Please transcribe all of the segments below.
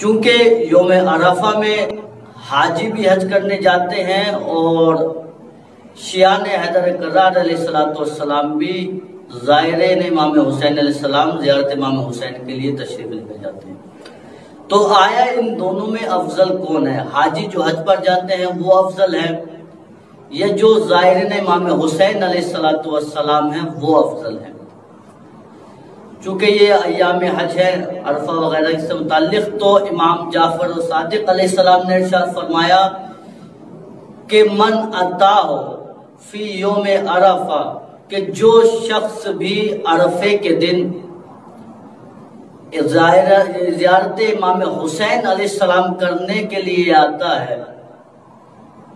چونکہ یوم عرفہ میں حاجی بھی حج کرنے جاتے ہیں اور شیعان حیدر کرار علیہ السلام بھی زائرین امام حسین علیہ السلام زیارت امام حسین کے لیے تشریف لے جاتے ہیں۔ تو آیا ان دونوں میں افضل کون ہے؟ حاجی جو حج پر جاتے ہیں وہ افضل ہے یا جو زائرین امام حسین علیہ السلام ہیں وہ افضل ہے؟ چونکہ یہ ایام حج ہے عرفہ وغیرہ سے متعلق، تو امام جعفر صادق علیہ السلام نے ارشاد فرمایا کہ من اتاہ فی یوم عرفہ، کہ جو شخص بھی عرفے کے دن زیارت امام حسین علیہ السلام کرنے کے لیے آتا ہے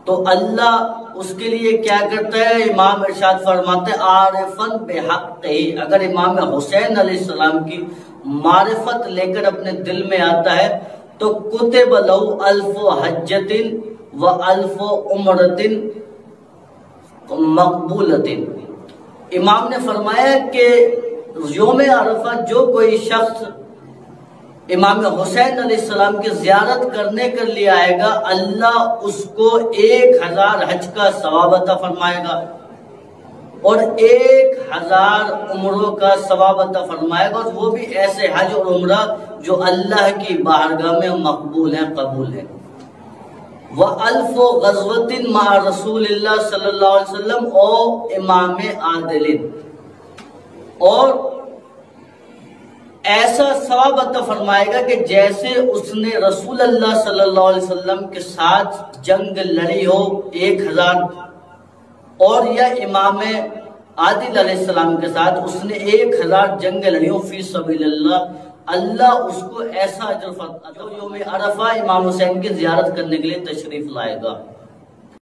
تو اللہ اس کے لیے کیا کرتا ہے؟ امام ارشاد فرماتے ہیں عارفاً بحق ہی، اگر امام حسین علیہ السلام کی معرفت لے کر اپنے دل میں آتا ہے تو کتب لہو الف حجۃ و الف عمرۃ مقبولۃ۔ امام نے فرمایا کہ یوم عرفہ جو کوئی شخص امام حسین علیہ السلام کی زیارت کرنے کے لیے آئے گا، اللہ اس کو 1000 حج کا ثواب عطا فرمائے گا اور 1000 عمروں کا ثواب عطا فرمائے گا، اور وہ بھی ایسے حج اور عمرہ جو اللہ کی بارگاہ میں مقبول ہیں، قبول ہیں۔ وَأَلْفُ غَزْوَةٍ مَعَ رسول اللہ صلی اللہ علیہ وسلم او امام عادل، اور ایسا ثواب عطا فرمائے گا کہ جیسے اس نے رسول اللہ صلی اللہ علیہ وسلم کے ساتھ جنگ لڑی ہو 1000، اور یا امام عادل علیہ السلام کے ساتھ اس نے 1000 جنگ لڑی ہو فی سبیل اللہ، اللہ اس کو ایسا اجر عطا۔ یوم عرفہ امام حسین کی زیارت کرنے کے لیے تشریف لائے گا۔